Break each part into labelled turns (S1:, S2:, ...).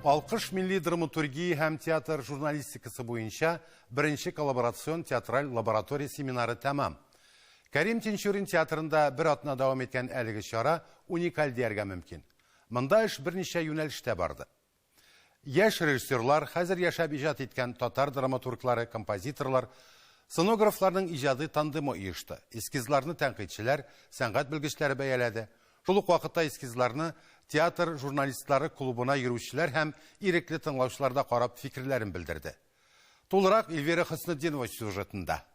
S1: Алкыш милли драматургия һәм театр журналистикасы буенча беренче коллаборацион театраль лаборатория семинары тәмам. Кәрим Тинчурин театрында бер атна дәвам иткән әлеге чара уникаль дияргә мөмкин. Монда эш берничә юнәлештә барды. Яшь режиссерлар, хәзер яшәп иҗат иткән татар драматурглары, композиторлар, сценографларның иҗады тандемы оешты. Эскизларны тәнкыйтьчеләр, сәнгать белгечләре бәяләде. Шул ук вакытта эскизларны театр журналистлары клубына йөрүчеләр һәм ирекле тыңлаучыларда карап фикерләрен белдерде. Тулырак Эльвира Хөснетдинова сюжетында.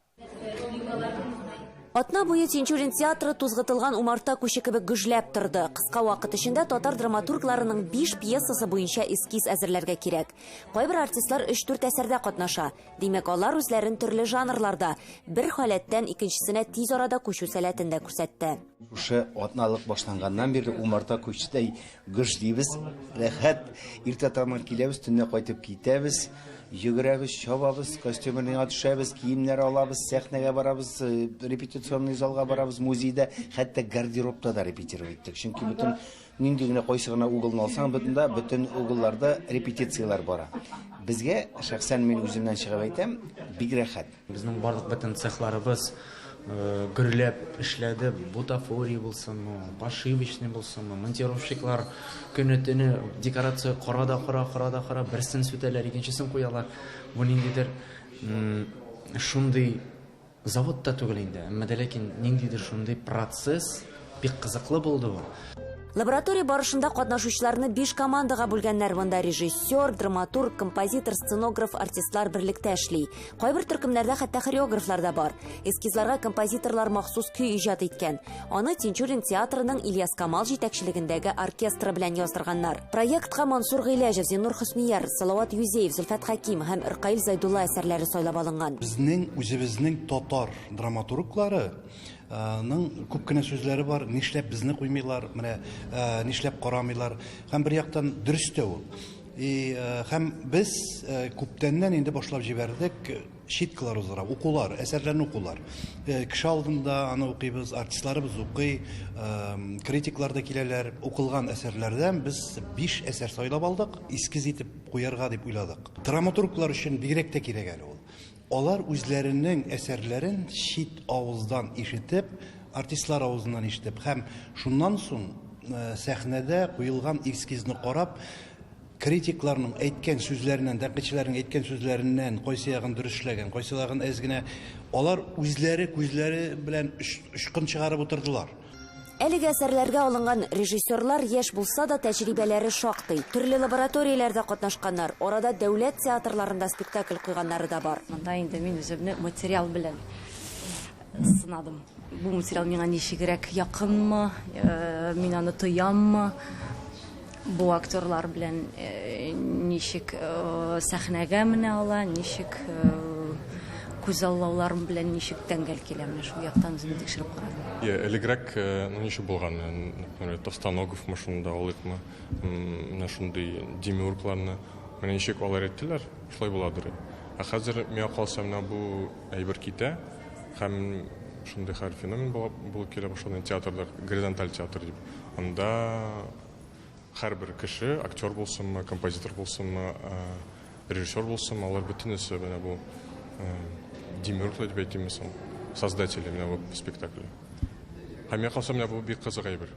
S2: Атна буе Тинчурин театры тузгытылган умарта күче кебек гөжләп торды. Кыска вакыт эчендә татар драматургларының 5 пьесасы буенча эскиз әзерләргә кирәк. Кайбер артистлар 3-4 әсәрдә катнаша. Димәк, алар үзләрен төрле жанрларда бер халәттән икенчесенә тиз арада күчү сәләтендә күрсәтте.
S3: Шушы атналык башланганнан бери умарта күчтәй гөжлибез, рәхәт, иртә таман киләбез, төнне кайтып китәбез. Йөгерәбез, чабабыз, костюмына төшәбез, киемнәр алабыз, сәхнәгә барабыз, репетиционный залга барабыз, музейда, хәтта гардеробта да репетировать иттек. Чөнки бүтән нинди генә кайсы гына угылны алсаң, бүтән угылларда репетициялар бара. Безгә, шәхсән мин үземнән чыгып әйтәм, бик рәхәт.
S4: Безнең барлык бүтән цехларыбыз гөрләп эшләде, бутафория булсынмы, пошивочный булсынмы, монтировщиклар көне-төне декорация карада, берсен сүтәләр, икенчесен куялар. Бу ниндидер шундый заводта түгел инде, әмма ләкин ниндидер шундый процесс бик кызыклы булды бу.
S2: Лаборатория барышында катнашучыларны 5 командага бүлгәннәр. Монда режиссер, драматург, композитор, сценограф, артистлар берлектә эшли. Кайбер төркемнәрдә хәтта хореографлар да бар. Эскизларга композиторлар махсус көй иҗат иткән. Аны Тинчурин театрының Ильяс Камал җитәкчелегендәге оркестры белән яздырганнар. Проектка Мансур Гыйләҗев, Зиннур Хөснияр, Салават Юзеев, Зөлфәт Хаким һәм Иркаил Зайдулла әсәрләре сайлап алынган.
S5: Безнең үзебезнең татар драматурглары күп кенә сүзләре бар, нишләп безне куймыйлар, менә нишләп карамыйлар, һәм бер яктан дөрес тә ул. Һәм без күптәннән инде башлап җибәрдек шиткалар узара, укулар, әсәрләрне укулар. Кеше алдында аны укыйбыз, артистларыбыз укый, критиклар да киләләр, укылган әсәрләрдән без 5 әсәр сайлап алдык, эскиз итеп куярга дип уйладык. Драматурглар өчен бигрәк тә кирәк әле ул. Алар үзләренең әсәрләрен шит авыздан ишетеп, артистлар авызыннан ишетеп, һәм шуннан соң сәхнәдә куелган эскизны карап, критикларның әйткән сүзләреннән, тәнкыйтьчеләрнең әйткән сүзләреннән кайсы ягын дөрес эшләгән, кайсы ягын әз генә, алар үзләре күзләре белән ышкын чыгарып утырдылар.
S2: Әлеге әсәрләргә алынган режиссерлар яшь булса да тәҗрибәләре шактый. Төрле лабораторияләрдә катнашканнар, арада дәүләт театрларында спектакль куйганнары да бар.
S6: Монда инде мин үземне материал белән сынадым. Бу материал миңа ничегрәк якынмы, мин аны тояммы? Бу актерлар белән ничек сәхнәгә менә ала, ничек күзаллаулар белән ничек тәңгәл килә, менә шул яктан үземне тикшереп карадым.
S7: Элегрәк ничек булган, например, Товстоногов машинада алыкмы, менә шундый демиургларны, менә ничек алар әйттеләр, шулай буладыр. Хәзер миңа калса менә бу әйбер китә, һәм шундый хәр феномен булып килә башлады театрда, горизонталь театр дип. Анда һәрбер кеше, актер булсынмы, композитор булсынмы, режиссер булсынмы, алар бөтенесе менә бу демиурглар дип әйтәмез, создатели менә бу спектакля. Һәм миңа калса менә бу бик кызык әйбер.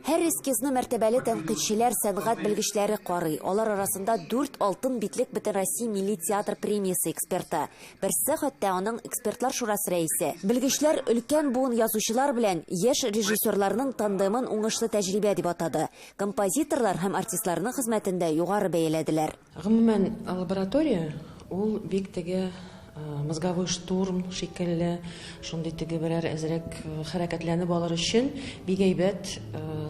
S2: Һәр эскизны мәртәбәле тәнкыйтьчеләр, сәнгать белгечләре карый. Алар арасында 4 алтын битлек Бөтен Россия милли театр премиясе эксперты. Берсе хәтта аның экспертлар шурасы рәисе. Белгечләр өлкән буын язучылар белән яшь режиссерларның тандемын уңышлы тәҗрибә дип атады. Композиторлар һәм артистларның хезмәтендә югары бәяләделәр.
S8: Гомумән лаборатория ул бик теге мозговой штурм шикелле, шундый теге берәр әзрәк хәрәкәтләнеп алыр өчен бик әйбәт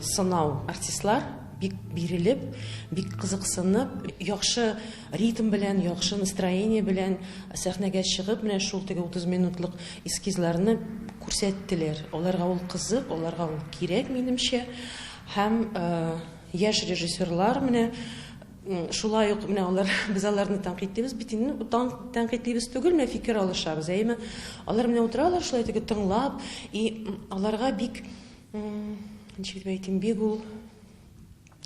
S8: сынау. Артистлар бик бирелеп, бик кызыксынып, яхшы ритм белән, яхшы настроение белән сәхнәгә чыгып, менә шул теге 30 минутлык эскизларны күрсәттеләр. Аларга ул кызык, аларга ул кирәк минемчә. Һәм яшь режиссерлар менә шулай ук менә алар без аларны тәнкыйтьлибез, бит инде тәнкыйтьлибез түгел, менә фикер алышабыз. Әйме, алар менә утыралар шулай теге тыңлап, аларга бик ничек дип әйтим, бик ул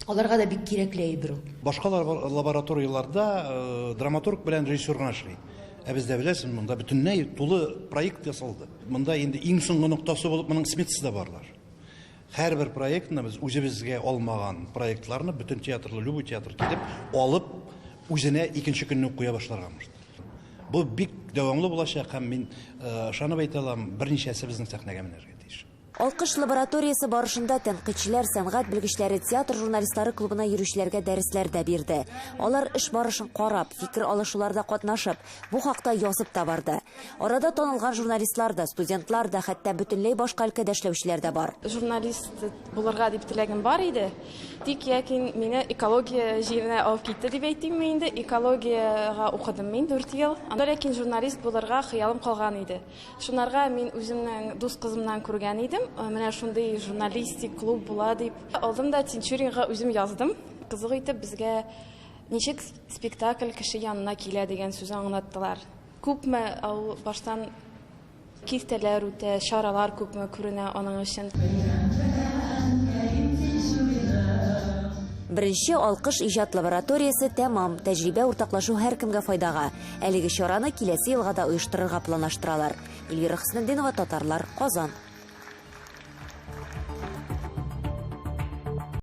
S8: Аларга да бик кирәкле әйбер.
S5: Башка лабораторияларда драматург белән режиссер гына эшли. Ә бездә беләсез, монда бөтенләй тулы проект ясалды. Монда инде иң соңгы ноктасы булып моның сметасы да барлар. Һәрбер проектны без үзебезгә алмаган проектларны бөтен театрлы, любой театр килеп алып, үзенә икенче көнне куя башларга мөмкин. Бу бик дәвамлы булачак һәм мин ышанып әйтә алам, берничәсе безнең сәхнәгә менәргә тиеш.
S2: Алкыш лабораториясы барышында тәнкыйтьчеләр, сәнгать белгечләре, театр журналистлары клубына йөрүчеләргә дәресләр дә бирде. Алар эш барышын карап, фикер алышуларда катнашып, бу хакта язып та барды. Арада танылган журналистлар да, студентлар да, хәтта бөтенләй башка өлкәдә эшләүчеләр дә бар.
S9: Журналист булырга дип теләгем бар иде. Тик яки мине экология җиренә алып китте дип әйтим инде. Экологияга укыдым мин 4 ел. Ләкин журналист булырга хыялым калган иде. Шунарга мин үземнең дус кызымнан күргән идем. Менә шундый журналистик клуб була дип. Алдым да Тинчуринга үзем яздым. Кызык итеп безгә ничек спектакль кеше янына килә дигән сүз аңлаттылар. Күпме ул баштан кистәләр үтә, шаралар күпме күренә аның өчен.
S2: Беренче алкыш иҗат лабораториясе тәмам, тәҗрибә уртаклашу һәркемгә файдага. Әлеге чараны киләсе елга да оештырырга планлаштыралар. Эльвира Хөснетдинова, Татарлар, Казан.